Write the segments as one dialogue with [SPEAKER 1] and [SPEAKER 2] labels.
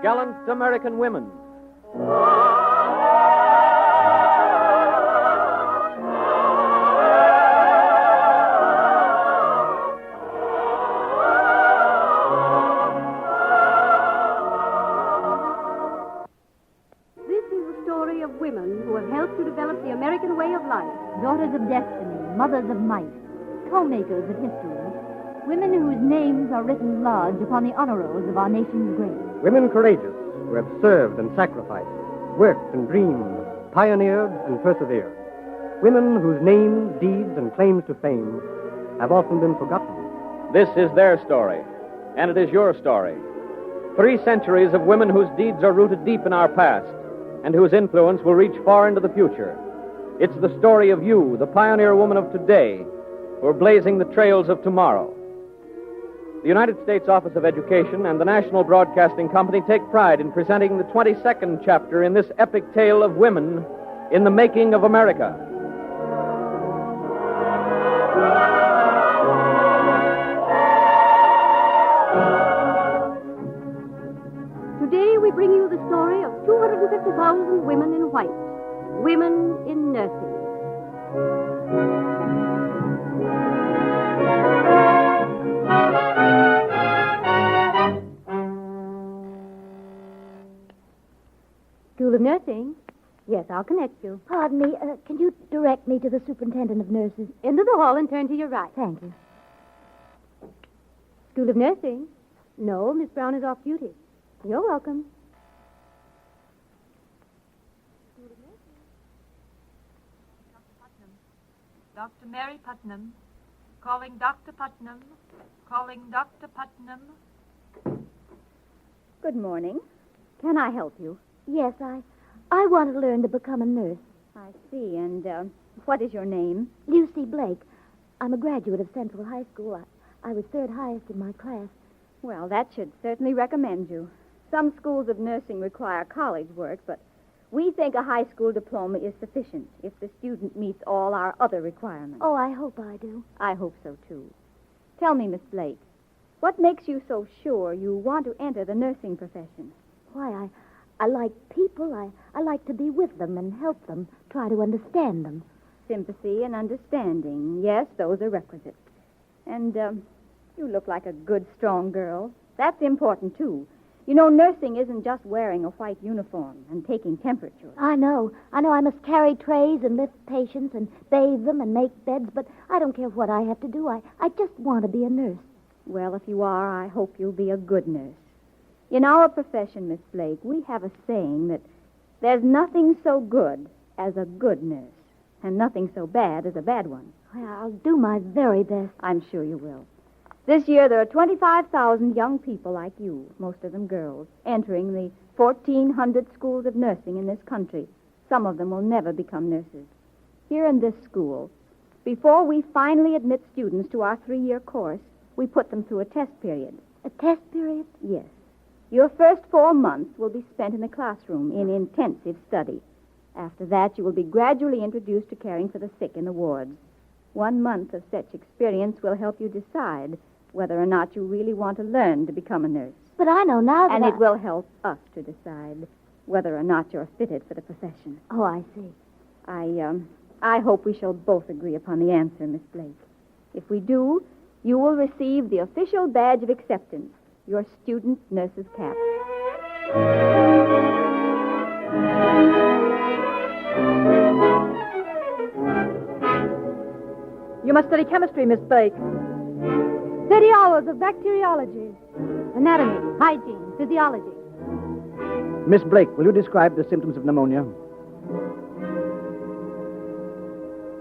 [SPEAKER 1] Gallant American Women.
[SPEAKER 2] This is the story of women who have helped to develop the American way of life.
[SPEAKER 3] Daughters of destiny, mothers of might, co-makers of history. Women whose names are written large upon the honor rolls of our nation's great.
[SPEAKER 4] Women courageous who have served and sacrificed, worked and dreamed, pioneered and persevered. Women whose names, deeds, and claims to fame have often been forgotten.
[SPEAKER 1] This is their story, and it is your story. 3 centuries of women whose deeds are rooted deep in our past and whose influence will reach far into the future. It's the story of you, the pioneer woman of today, who are blazing the trails of tomorrow. The United States Office of Education and the National Broadcasting Company take pride in presenting the 22nd chapter in this epic tale of women in the making of America.
[SPEAKER 2] Today we bring you the story of 250,000 women in white, women in nursing. School of Nursing? Yes, I'll connect you.
[SPEAKER 3] Pardon me, can you direct me to the superintendent of nurses?
[SPEAKER 2] Into the hall and turn to your right.
[SPEAKER 3] Thank you.
[SPEAKER 2] School of Nursing? No, Miss Brown is off duty. You're welcome.
[SPEAKER 5] Dr. Mary Putnam. Calling Dr. Putnam. Calling Dr. Putnam.
[SPEAKER 3] Good morning. Can I help you? Yes, I want to learn to become a nurse. I see. And what is your name? Lucy Blake. I'm a graduate of Central High School. I was 3rd highest in my class.
[SPEAKER 6] Well, that should certainly recommend you. Some schools of nursing require college work, but we think a high school diploma is sufficient if the student meets all our other requirements.
[SPEAKER 3] Oh, I hope I do.
[SPEAKER 6] I hope so, too. Tell me, Miss Blake, what makes you so sure you want to enter the nursing profession?
[SPEAKER 3] Why, I like people. I like to be with them and help them, try to understand them.
[SPEAKER 6] Sympathy and understanding. Yes, those are requisite. And you look like a good, strong girl. That's important, too. You know, nursing isn't just wearing a white uniform and taking temperatures.
[SPEAKER 3] I know. I must carry trays and lift patients and bathe them and make beds, but I don't care what I have to do. I just want to be a nurse.
[SPEAKER 6] Well, if you are, I hope you'll be a good nurse. In our profession, Miss Blake, we have a saying that there's nothing so good as a good nurse, and nothing so bad as a bad one.
[SPEAKER 3] Well, I'll do my very best.
[SPEAKER 6] I'm sure you will. This year, there are 25,000 young people like you, most of them girls, entering the 1,400 schools of nursing in this country. Some of them will never become nurses. Here in this school, before we finally admit students to our 3-year course, we put them through a test period.
[SPEAKER 3] A test period?
[SPEAKER 6] Yes. Your first 4 months will be spent in the classroom in intensive study. After that, you will be gradually introduced to caring for the sick in the wards. 1 month of such experience will help you decide whether or not you really want to learn to become a nurse.
[SPEAKER 3] But I know now that
[SPEAKER 6] And it will help us to decide whether or not you're fitted for the profession.
[SPEAKER 3] Oh, I see.
[SPEAKER 6] I hope we shall both agree upon the answer, Miss Blake. If we do, you will receive the official badge of acceptance, your student nurse's cap.
[SPEAKER 2] You must study chemistry, Miss Blake. 30 hours of bacteriology, anatomy, hygiene, physiology.
[SPEAKER 4] Miss Blake, will you describe the symptoms of pneumonia?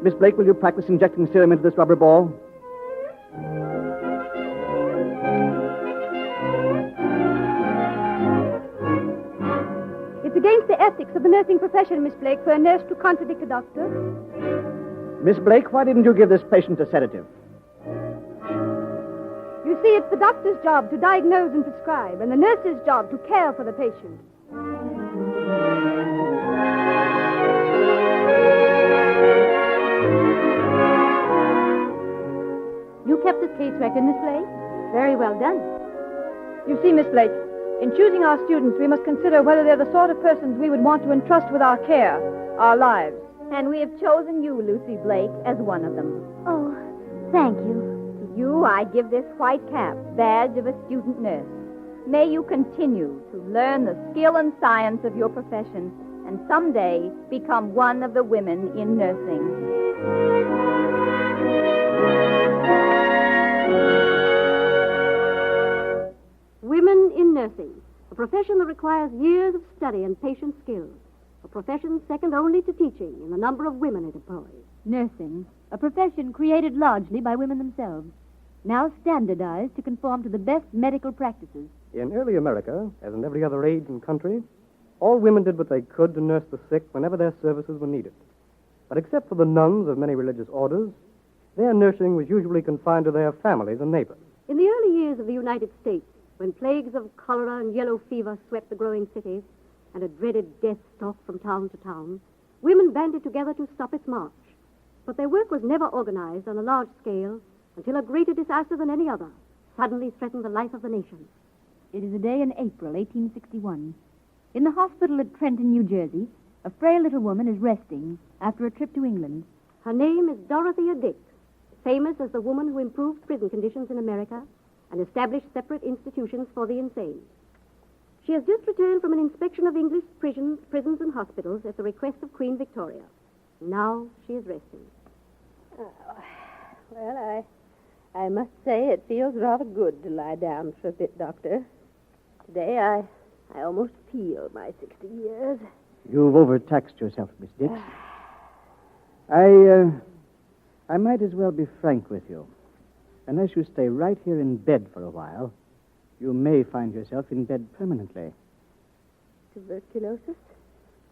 [SPEAKER 4] Miss Blake, will you practice injecting serum into this rubber ball?
[SPEAKER 2] It's against the ethics of the nursing profession, Miss Blake, for a nurse to contradict a doctor.
[SPEAKER 4] Miss Blake, why didn't you give this patient a sedative?
[SPEAKER 2] You see, it's the doctor's job to diagnose and prescribe, and the nurse's job to care for the patient. You kept this case record, Miss Blake? Very well done. You see, Miss Blake, In choosing our students, we must consider whether they're the sort of persons we would want to entrust with our care, our lives.
[SPEAKER 6] And we have chosen you, Lucy Blake, as one of them.
[SPEAKER 3] Oh, thank you.
[SPEAKER 6] To you, I give this white cap, badge of a student nurse. May you continue to learn the skill and science of your profession and someday become one of the women in nursing.
[SPEAKER 7] Women in nursing, a profession that requires years of study and patient skill. A profession second only to teaching in the number of women it employs.
[SPEAKER 3] Nursing, a profession created largely by women themselves, now standardized to conform to the best medical practices.
[SPEAKER 4] In early America, as in every other age and country, all women did what they could to nurse the sick whenever their services were needed. But except for the nuns of many religious orders, their nursing was usually confined to their families and neighbors.
[SPEAKER 7] In the early years of the United States, when plagues of cholera and yellow fever swept the growing cities, and a dreaded death stalked from town to town, women banded together to stop its march. But their work was never organized on a large scale until a greater disaster than any other suddenly threatened the life of the nation.
[SPEAKER 3] It is a day in April, 1861. In the hospital at Trenton, New Jersey, a frail little woman is resting after a trip to England.
[SPEAKER 7] Her name is Dorothea Dix, famous as the woman who improved prison conditions in America and established separate institutions for the insane. She has just returned from an inspection of English prisons and hospitals at the request of Queen Victoria. Now she is resting.
[SPEAKER 8] Well, I must say it feels rather good to lie down for a bit, Doctor. Today I almost feel my 60 years.
[SPEAKER 9] You've overtaxed yourself, Miss Dix. I might as well be frank with you. Unless you stay right here in bed for a while, you may find yourself in bed permanently.
[SPEAKER 8] Tuberculosis?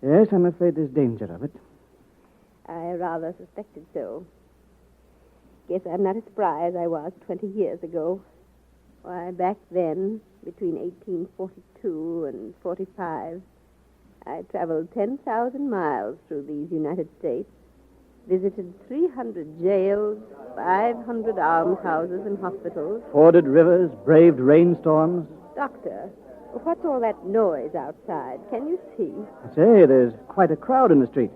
[SPEAKER 9] Yes, I'm afraid there's danger of it.
[SPEAKER 8] I rather suspected so. Guess I'm not as spry as I was 20 years ago. Why, back then, between 1842 and 45, I traveled 10,000 miles through these United States, visited 300 jails, 500 almshouses and hospitals.
[SPEAKER 9] Forded rivers, braved rainstorms.
[SPEAKER 8] Doctor, what's all that noise outside? Can you see?
[SPEAKER 9] Say, there's quite a crowd in the street.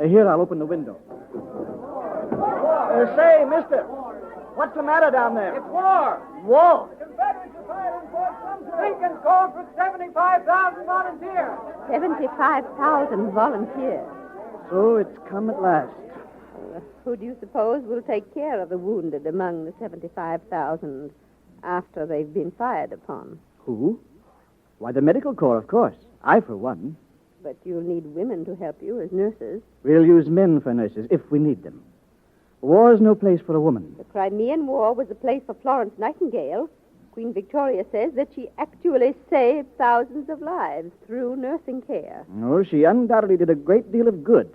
[SPEAKER 9] Here, I'll open the window. Say, mister, what's the matter down there?
[SPEAKER 1] It's war.
[SPEAKER 9] War?
[SPEAKER 1] The Confederates are fighting Fort Sumter. Lincoln called for 75,000 volunteers.
[SPEAKER 8] 75,000 volunteers.
[SPEAKER 9] So it's come at last.
[SPEAKER 8] Who do you suppose will take care of the wounded among the 75,000 after they've been fired upon?
[SPEAKER 9] Who? Why, the medical corps, of course. I, for one.
[SPEAKER 8] But you'll need women to help you as nurses.
[SPEAKER 9] We'll use men for nurses if we need them. War's no place for a woman.
[SPEAKER 8] The Crimean War was a place for Florence Nightingale. Queen Victoria says that she actually saved thousands of lives through nursing care.
[SPEAKER 9] No, she undoubtedly did a great deal of good.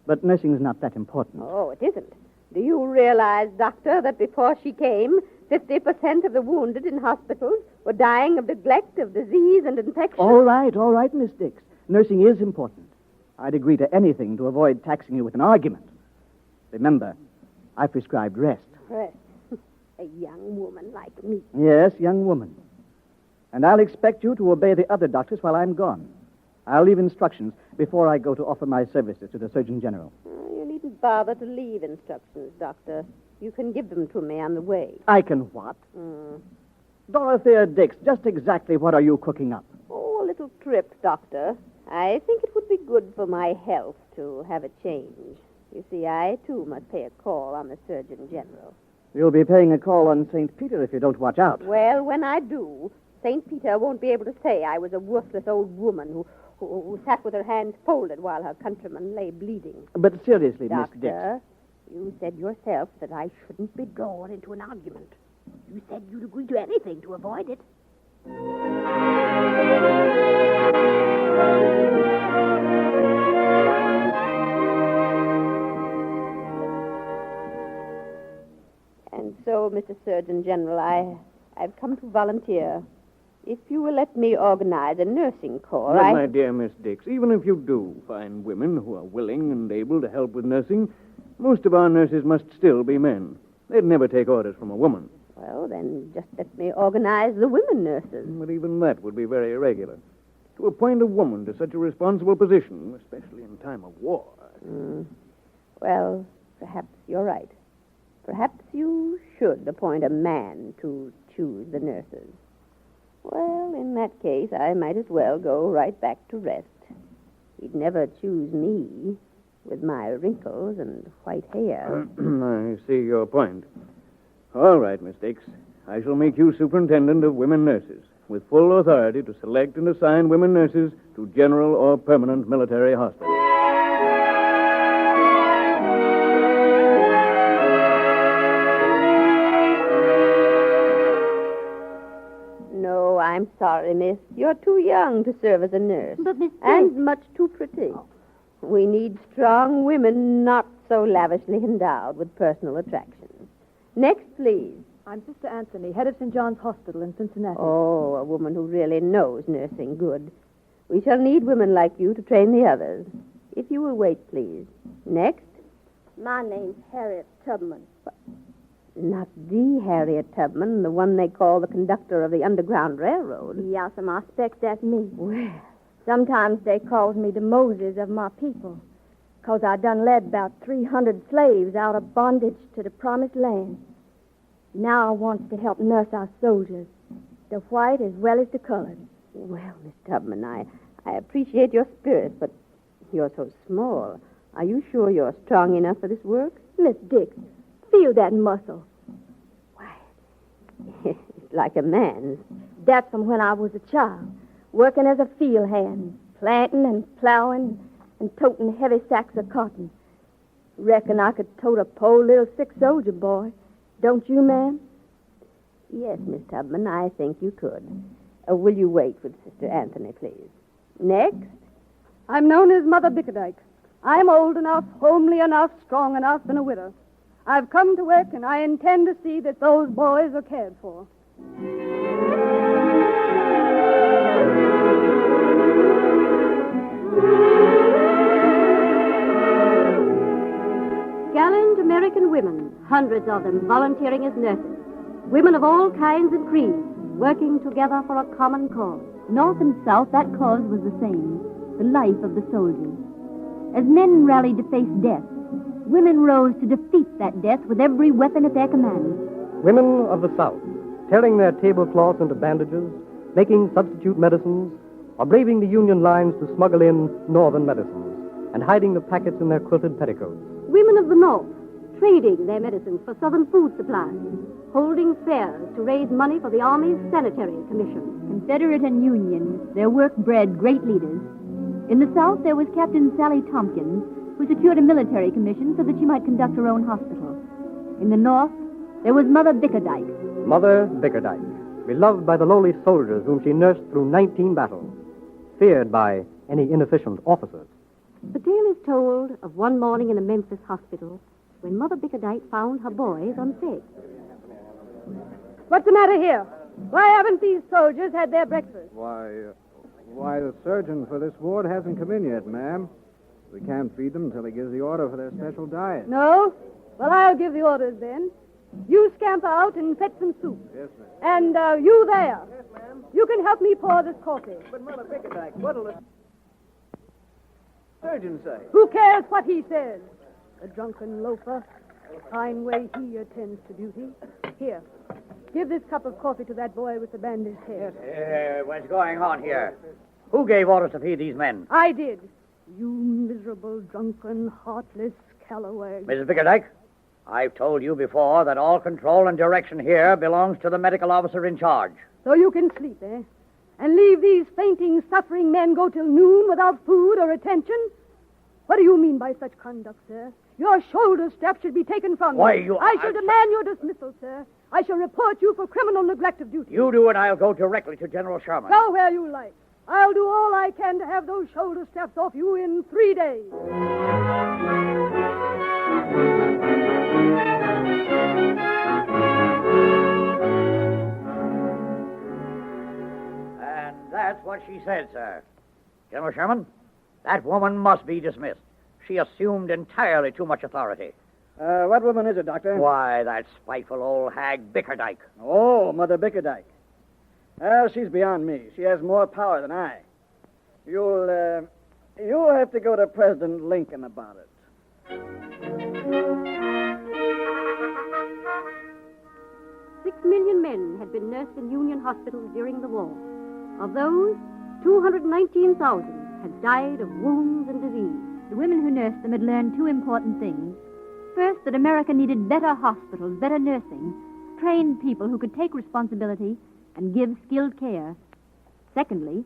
[SPEAKER 9] But nursing's not that important.
[SPEAKER 8] Oh, it isn't. Do you realize, Doctor, that before she came, 50% of the wounded in hospitals were dying of neglect, of disease, and infection?
[SPEAKER 9] All right, Miss Dix. Nursing is important. I'd agree to anything to avoid taxing you with an argument. Remember, I prescribed rest.
[SPEAKER 8] Rest? A young woman like me.
[SPEAKER 9] Yes, young woman. And I'll expect you to obey the other doctors while I'm gone. I'll leave instructions before I go to offer my services to the Surgeon General.
[SPEAKER 8] You needn't bother to leave instructions, Doctor. You can give them to me on the way.
[SPEAKER 9] I can what? Dorothea Dix, just exactly what are you cooking up?
[SPEAKER 8] Oh, a little trip, Doctor. I think it would be good for my health to have a change. You see, I, too, must pay a call on the Surgeon General.
[SPEAKER 9] You'll be paying a call on St. Peter if you don't watch out.
[SPEAKER 8] Well, when I do, St. Peter won't be able to say I was a worthless old woman who sat with her hands folded while her countrymen lay bleeding.
[SPEAKER 9] But seriously,
[SPEAKER 8] Doctor,
[SPEAKER 9] Miss Dix.
[SPEAKER 8] you said yourself that I shouldn't be drawn into an argument. You said you'd agree to anything to avoid it. And so, Mr. Surgeon General, I've come to volunteer. If you will let me organize a nursing corps,
[SPEAKER 10] But, my dear Miss Dix, even if you do find women who are willing and able to help with nursing, most of our nurses must still be men. They'd never take orders from a woman.
[SPEAKER 8] Well, then just let me organize the women nurses.
[SPEAKER 10] But even that would be very irregular. To appoint a woman to such a responsible position, especially in time of war.
[SPEAKER 8] Well, perhaps you're right. Perhaps you should appoint a man to choose the nurses. Well, in that case, I might as well go right back to rest. He'd never choose me with my wrinkles and white hair.
[SPEAKER 10] I see your point. All right, Miss Dix. I shall make you superintendent of women nurses, with full authority to select and assign women nurses to general or permanent military hospitals.
[SPEAKER 8] No, I'm sorry, miss. You're too young to serve as a nurse.
[SPEAKER 3] But, Miss
[SPEAKER 8] And much too pretty. We need strong women not so lavishly endowed with personal attractions. Next, please.
[SPEAKER 2] I'm Sister Anthony, head of St. John's Hospital in Cincinnati.
[SPEAKER 8] Oh, a woman who really knows nursing good. We shall need women like you to train the others. If you will wait, please. Next.
[SPEAKER 3] My name's Harriet Tubman.
[SPEAKER 8] Not the Harriet Tubman, the one they call the conductor of the Underground Railroad.
[SPEAKER 3] Yas'm, I expect that's me.
[SPEAKER 8] Well,
[SPEAKER 3] Sometimes they calls me the Moses of my people, 'cause I done led about 300 slaves out of bondage to the promised land. Now I wants to help nurse our soldiers, the white as well as the colored.
[SPEAKER 8] well, Miss Tubman, I appreciate your spirit, but you're so small. Are you sure you're strong enough for this work?
[SPEAKER 3] Miss Dix, feel that muscle.
[SPEAKER 8] It's like a man's.
[SPEAKER 3] That's from when I was a child, working as a field hand, planting and plowing and toting heavy sacks of cotton. Reckon I could tote a poor little sick soldier boy. Don't you, ma'am?
[SPEAKER 8] Yes, Miss Tubman, I think you could. Will you wait with Sister Anthony, please? Next.
[SPEAKER 2] I'm known as Mother Bickerdike. I'm old enough, homely enough, strong enough, and a widow. I've come to work, and I intend to see that those boys are cared for.
[SPEAKER 7] Gallant American women, hundreds of them volunteering as nurses. Women of all kinds and creeds, working together for a common cause.
[SPEAKER 3] North and South, that cause was the same, the life of the soldiers. As men rallied to face death, women rose to defeat that death with every weapon at their command.
[SPEAKER 4] Women of the South, tearing their tablecloths into bandages, making substitute medicines, or braving the Union lines to smuggle in Northern medicines, and hiding the packets in their quilted petticoats.
[SPEAKER 7] Women of the North, trading their medicines for Southern food supplies, holding fairs to raise money for the Army's Sanitary Commission.
[SPEAKER 3] Confederate and Union, their work bred great leaders. In the South, there was Captain Sally Tompkins, who secured a military commission so that she might conduct her own hospital. In the North, there was Mother Bickerdike.
[SPEAKER 4] Mother Bickerdike, beloved by the lowly soldiers whom she nursed through 19 battles, feared by any inefficient officers.
[SPEAKER 7] The tale is told of one morning in a Memphis hospital when Mother Bickerdike found her boys unfed.
[SPEAKER 2] What's the matter here? Why haven't these soldiers had their breakfast?
[SPEAKER 11] Why, the surgeon for this ward hasn't come in yet, ma'am. We can't feed them until he gives the order for their special diet.
[SPEAKER 2] No? Well, I'll give the orders then. You scamper out and fetch some soup.
[SPEAKER 11] Yes, ma'am.
[SPEAKER 2] And you there.
[SPEAKER 11] Yes, ma'am.
[SPEAKER 2] You can help me pour this coffee.
[SPEAKER 11] But Mother Bickerdike, what'll the surgeon say?
[SPEAKER 2] Who cares what he says? The drunken loafer. The fine way he attends to duty. Here. Give this cup of coffee to that boy with the bandaged head.
[SPEAKER 12] What's going on here? Who gave orders to feed these men?
[SPEAKER 2] I did. You miserable, drunken, heartless scalawag.
[SPEAKER 12] Mrs. Bickerdike, I've told you before that all control and direction here belongs to the medical officer in charge.
[SPEAKER 2] So you can sleep, eh? And leave these fainting, suffering men go till noon without food or attention? What do you mean by such conduct, sir? Your shoulder strap should be taken from
[SPEAKER 12] Why,
[SPEAKER 2] you. I shall demand your dismissal, sir. I shall report you for criminal neglect of duty.
[SPEAKER 12] You do, and I'll go directly to General Sherman.
[SPEAKER 2] Go where you like. I'll do all I can to have those shoulder straps off you in 3 days.
[SPEAKER 12] And that's what she said, sir. General Sherman, that woman must be dismissed. She assumed entirely too much authority.
[SPEAKER 9] What woman is it, Doctor?
[SPEAKER 12] Why, that spiteful old hag Bickerdike.
[SPEAKER 9] Oh, Mother Bickerdike. Well, she's beyond me. She has more power than I. You'll have to go to President Lincoln about it.
[SPEAKER 7] 6 million men had been nursed in Union hospitals during the war. Of those, 219,000 had died of wounds and disease.
[SPEAKER 6] The women who nursed them had learned two important things. First, that America needed better hospitals, better nursing, trained people who could take responsibility and give skilled care. Secondly,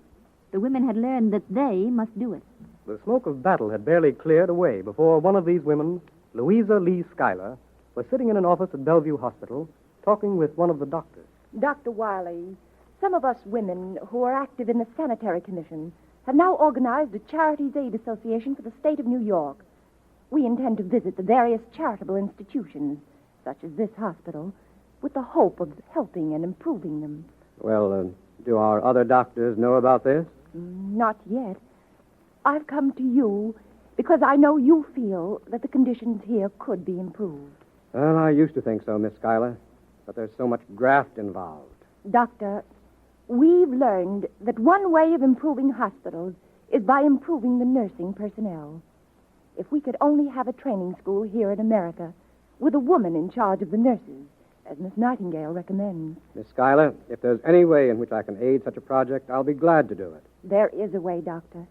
[SPEAKER 6] the women had learned that they must do it.
[SPEAKER 4] The smoke of battle had barely cleared away before one of these women, Louisa Lee Schuyler, was sitting in an office at Bellevue Hospital talking with one of the doctors.
[SPEAKER 13] Dr. Wiley, some of us women who are active in the Sanitary Commission have now organized a Charities Aid Association for the state of New York. We intend to visit the various charitable institutions, such as this hospital, with the hope of helping and improving them.
[SPEAKER 4] Well, do our other doctors know about this?
[SPEAKER 13] Not yet. I've come to you because I know you feel that the conditions here could be improved.
[SPEAKER 4] Well, I used to think so, Miss Schuyler, but there's so much graft involved.
[SPEAKER 13] Doctor, we've learned that one way of improving hospitals is by improving the nursing personnel. If we could only have a training school here in America with a woman in charge of the nurses, as Miss Nightingale recommends.
[SPEAKER 4] Miss Schuyler, if there's any way in which I can aid such a project, I'll be glad to do it.
[SPEAKER 13] There is a way, Doctor.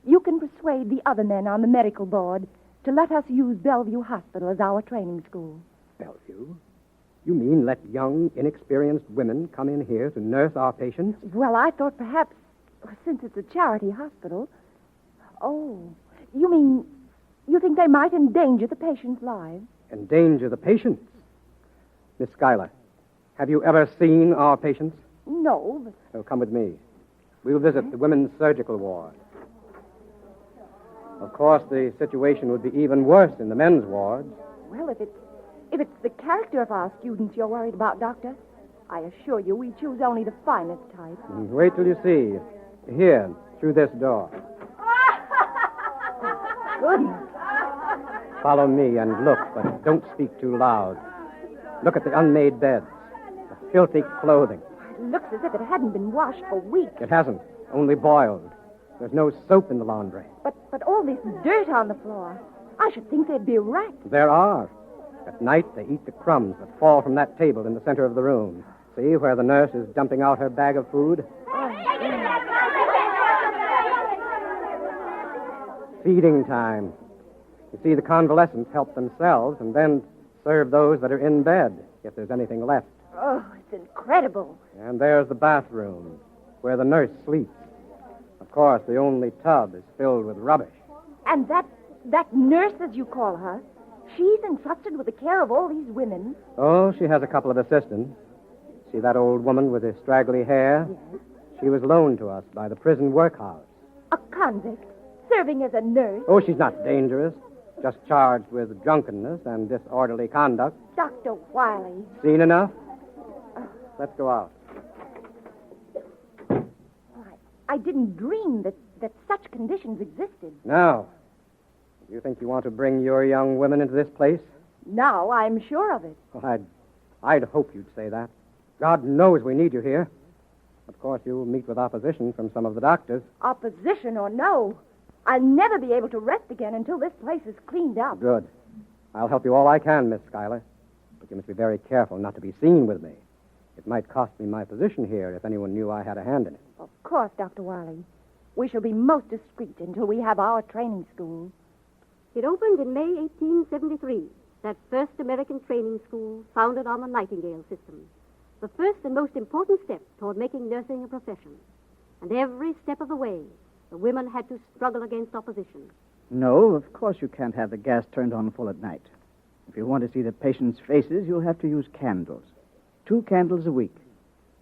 [SPEAKER 13] You can persuade the other men on the medical board to let us use Bellevue Hospital as our training school.
[SPEAKER 4] Bellevue? You mean let young, inexperienced women come in here to nurse our patients?
[SPEAKER 13] Well, I thought perhaps, since it's a charity hospital... Oh, you mean you think they might endanger the patients' lives?
[SPEAKER 4] Endanger the patients? Miss Schuyler, have you ever seen our patients?
[SPEAKER 13] No, but...
[SPEAKER 4] Oh, come with me. We'll visit the women's surgical ward. Of course, the situation would be even worse in the men's wards.
[SPEAKER 13] Well, if it's the character of our students you're worried about, Doctor, I assure you we choose only the finest type.
[SPEAKER 4] Wait till you see. Here, through this door.
[SPEAKER 13] Goodness.
[SPEAKER 4] Follow me and look, but don't speak too loud. Look at the unmade beds, the filthy clothing.
[SPEAKER 13] It looks as if it hadn't been washed for weeks.
[SPEAKER 4] It hasn't, only boiled. There's no soap in the laundry.
[SPEAKER 13] But all this dirt on the floor. I should think there'd be rats.
[SPEAKER 4] There are. At night, they eat the crumbs that fall from that table in the center of the room. See where the nurse is dumping out her bag of food? Feeding time. You see, the convalescents help themselves and then serve those that are in bed, if there's anything left.
[SPEAKER 13] Oh, it's incredible.
[SPEAKER 4] And there's the bathroom, where the nurse sleeps. Of course, the only tub is filled with rubbish.
[SPEAKER 13] And that nurse, as you call her, she's entrusted with the care of all these women.
[SPEAKER 4] Oh, she has a couple of assistants. See that old woman with the straggly hair?
[SPEAKER 13] Yes.
[SPEAKER 4] She was loaned to us by the prison workhouse.
[SPEAKER 13] A convict, serving as a nurse.
[SPEAKER 4] Oh, she's not dangerous. Just charged with drunkenness and disorderly conduct.
[SPEAKER 13] Dr. Wiley.
[SPEAKER 4] Seen enough? Let's go out.
[SPEAKER 13] I didn't dream that such conditions existed.
[SPEAKER 4] Now, do you think you want to bring your young women into this place?
[SPEAKER 13] Now I'm sure of it.
[SPEAKER 4] Well, I'd hope you'd say that. God knows we need you here. Of course, you'll meet with opposition from some of the doctors.
[SPEAKER 13] Opposition or no, I'll never be able to rest again until this place is cleaned up.
[SPEAKER 4] Good. I'll help you all I can, Miss Schuyler. But you must be very careful not to be seen with me. It might cost me my position here if anyone knew I had a hand in it.
[SPEAKER 13] Of course, Dr. Wiley. We shall be most discreet until we have our training school.
[SPEAKER 7] It opened in May 1873, that first American training school founded on the Nightingale system. The first and most important step toward making nursing a profession. And every step of the way, the women had to struggle against opposition.
[SPEAKER 9] No, of course you can't have the gas turned on full at night. If you want to see the patients' faces, you'll have to use candles. 2 candles a week.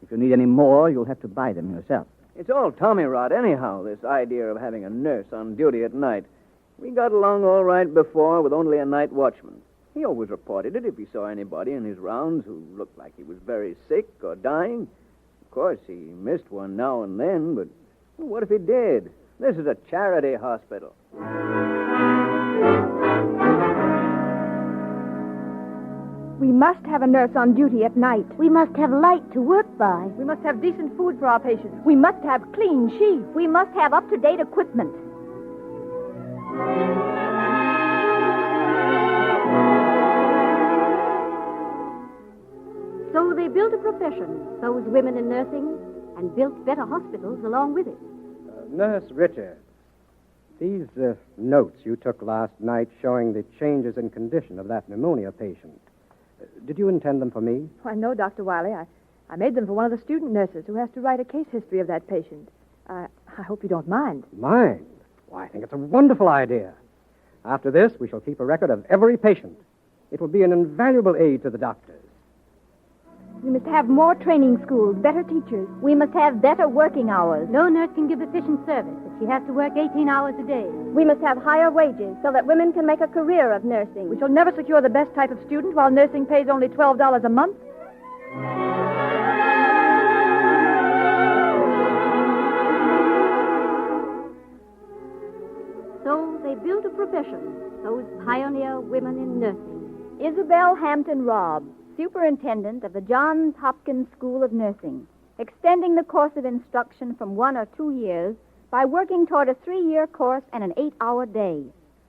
[SPEAKER 9] If you need any more, you'll have to buy them yourself.
[SPEAKER 10] It's all Tommy rot, anyhow, this idea of having a nurse on duty at night. We got along all right before with only a night watchman. He always reported it if he saw anybody in his rounds who looked like he was very sick or dying. Of course, he missed one now and then, but what if he did? This is a charity hospital.
[SPEAKER 7] 1 July 1874,
[SPEAKER 6] We must have a nurse on duty at night.
[SPEAKER 3] We must have light to work by.
[SPEAKER 6] We must have decent food for our patients. We must have clean sheets.
[SPEAKER 3] We must have up-to-date equipment.
[SPEAKER 7] So they built a profession, those women in nursing, and built better hospitals along with it.
[SPEAKER 4] Nurse Richards, these notes you took last night showing the changes in condition of that pneumonia patient, did you intend them for me?
[SPEAKER 6] Why, no, Dr. Wiley. I made them for one of the student nurses who has to write a case history of that patient. I hope you don't mind.
[SPEAKER 4] Mind? Why, I think it's a wonderful idea. After this, we shall keep a record of every patient. It will be an invaluable aid to the doctors.
[SPEAKER 6] We must have more training schools, better teachers.
[SPEAKER 3] We must have better working hours.
[SPEAKER 7] No nurse can give efficient service if she has to work 18 hours a day.
[SPEAKER 6] We must have higher wages so that women can make a career of nursing. We shall never secure the best type of student while nursing pays only $12 a month.
[SPEAKER 7] So they built a profession, those pioneer women in nursing.
[SPEAKER 3] Isabel Hampton Robb, Superintendent of the Johns Hopkins School of Nursing, extending the course of instruction from 1 or 2 years by working toward a 3-year course and an 8-hour day.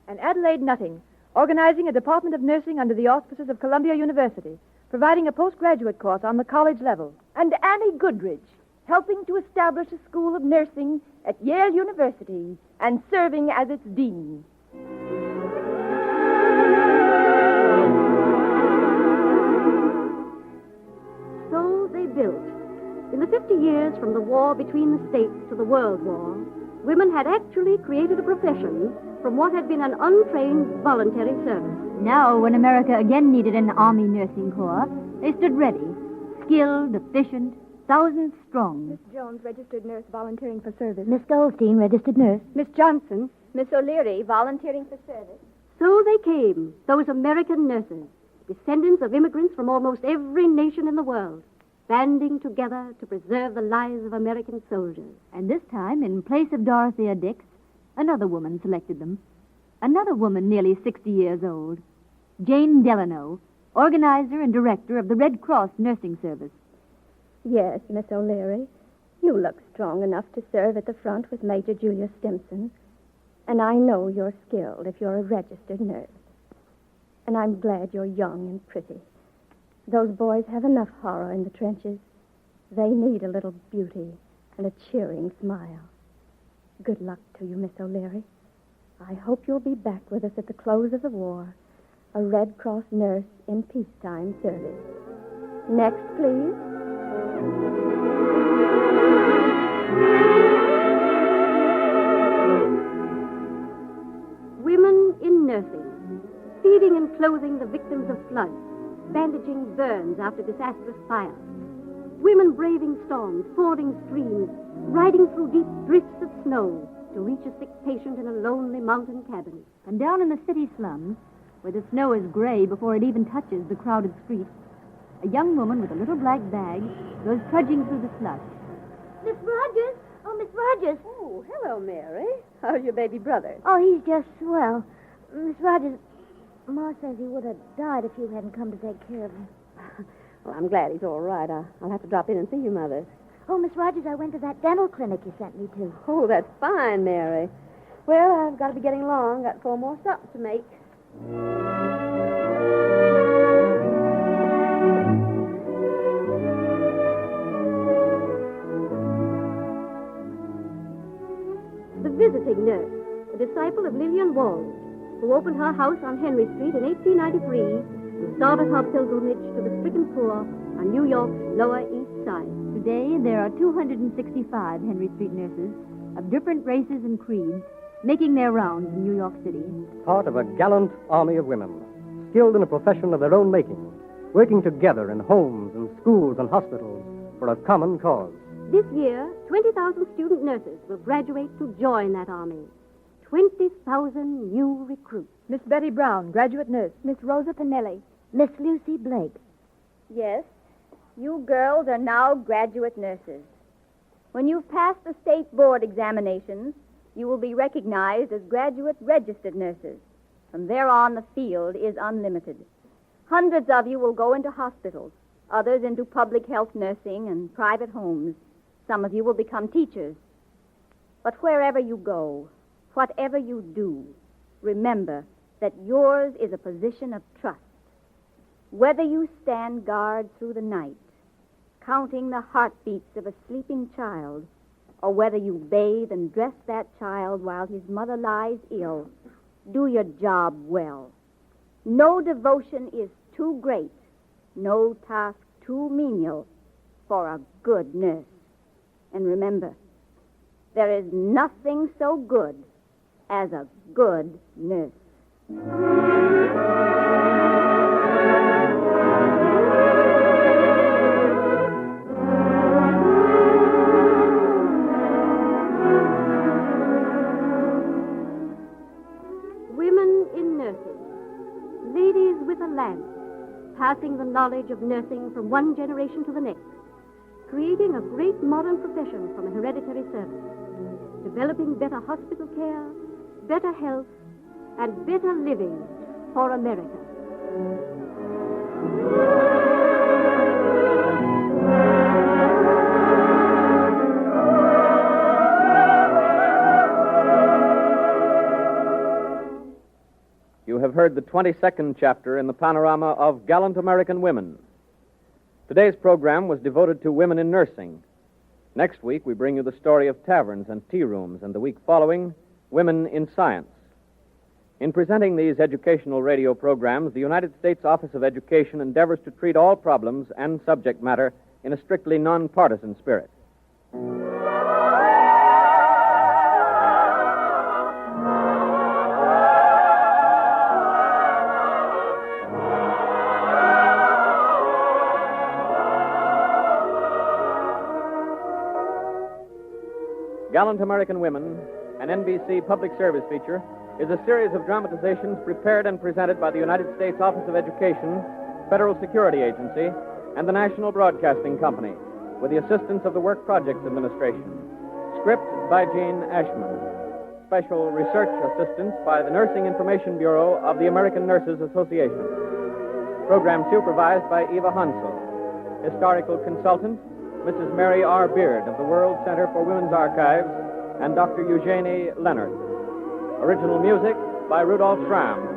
[SPEAKER 6] And Adelaide Nutting, organizing a department of nursing under the auspices of Columbia University, providing a postgraduate course on the college level.
[SPEAKER 13] And Annie Goodrich, helping to establish a school of nursing at Yale University and serving as its dean.
[SPEAKER 7] So they built. In the 50 years from the war between the states to the World War, women had actually created a profession from what had been an untrained voluntary service.
[SPEAKER 3] Now, when America again needed an Army nursing corps, they stood ready, skilled, efficient, thousands strong.
[SPEAKER 6] Miss Jones, registered nurse, volunteering for service.
[SPEAKER 3] Miss Goldstein, registered nurse.
[SPEAKER 6] Miss Johnson. Miss O'Leary, volunteering for service.
[SPEAKER 7] So they came, those American nurses, descendants of immigrants from almost every nation in the world, banding together to preserve the lives of American soldiers.
[SPEAKER 3] And this time, in place of Dorothea Dix, another woman selected them. Another woman nearly 60 years old. Jane Delano, organizer and director of the Red Cross Nursing Service.
[SPEAKER 8] Yes, Miss O'Leary. You look strong enough to serve at the front with Major Julius Stimson. And I know you're skilled if you're a registered nurse. And I'm glad you're young and pretty. Those boys have enough horror in the trenches. They need a little beauty and a cheering smile. Good luck to you, Miss O'Leary. I hope you'll be back with us at the close of the war, a Red Cross nurse in peacetime service. Next, please.
[SPEAKER 7] Women in nursing, feeding and clothing the victims of floods, bandaging burns after disastrous fires. Women braving storms, fording streams, riding through deep drifts of snow to reach a sick patient in a lonely mountain cabin.
[SPEAKER 3] And down in the city slums, where the snow is gray before it even touches the crowded streets, a young woman with a little black bag goes trudging through the slush.
[SPEAKER 2] Miss Rogers! Oh, Miss Rogers!
[SPEAKER 8] Oh, hello, Mary. How's your baby brother?
[SPEAKER 2] Oh, he's just swell. Miss Rogers, Ma says he would have died if you hadn't come to take care of him.
[SPEAKER 8] Well, I'm glad he's all right. I'll have to drop in and see you, Mother.
[SPEAKER 2] Oh, Miss Rogers, I went to that dental clinic you sent me to.
[SPEAKER 8] Oh, that's fine, Mary. Well, I've got to be getting along. Got 4 more stops to make.
[SPEAKER 7] The visiting nurse, a disciple of Lillian Walsh, who opened her house on Henry Street in 1893 and started her pilgrimage to the stricken poor on New York's Lower East Side.
[SPEAKER 3] Today, there are 265 Henry Street nurses of different races and creeds making their rounds in New York City.
[SPEAKER 4] Part of a gallant army of women, skilled in a profession of their own making, working together in homes and schools and hospitals for a common cause.
[SPEAKER 7] This year, 20,000 student nurses will graduate to join that army. 20,000 new recruits.
[SPEAKER 6] Miss Betty Brown, graduate nurse.
[SPEAKER 3] Miss Rosa Pinelli. Miss Lucy Blake.
[SPEAKER 6] Yes, you girls are now graduate nurses. When you've passed the state board examinations, you will be recognized as graduate registered nurses. From there on, the field is unlimited. Hundreds of you will go into hospitals, others into public health nursing and private homes. Some of you will become teachers. But wherever you go, whatever you do, remember that yours is a position of trust. Whether you stand guard through the night, counting the heartbeats of a sleeping child, or whether you bathe and dress that child while his mother lies ill, do your job well. No devotion is too great, no task too menial for a good nurse. And remember, there is nothing so good as a good nurse.
[SPEAKER 7] Women in nursing. Ladies with a lamp, passing the knowledge of nursing from one generation to the next, creating a great modern profession from a hereditary service, developing better hospital care, better health, and better living for America.
[SPEAKER 1] You have heard the 22nd chapter in the panorama of Gallant American Women. Today's program was devoted to women in nursing. Next week, we bring you the story of taverns and tea rooms, and the week following, women in science. In presenting these educational radio programs, the United States Office of Education endeavors to treat all problems and subject matter in a strictly nonpartisan spirit. Gallant American Women, an NBC public service feature, is a series of dramatizations prepared and presented by the United States Office of Education, Federal Security Agency, and the National Broadcasting Company, with the assistance of the Work Projects Administration. Script by Gene Ashman. Special research assistance by the Nursing Information Bureau of the American Nurses Association. Program supervised by Eva Hansel. Historical consultant, Mrs. Mary R. Beard of the World Center for Women's Archives, and Dr. Eugenie Leonard. Original music by Rudolph Schramm.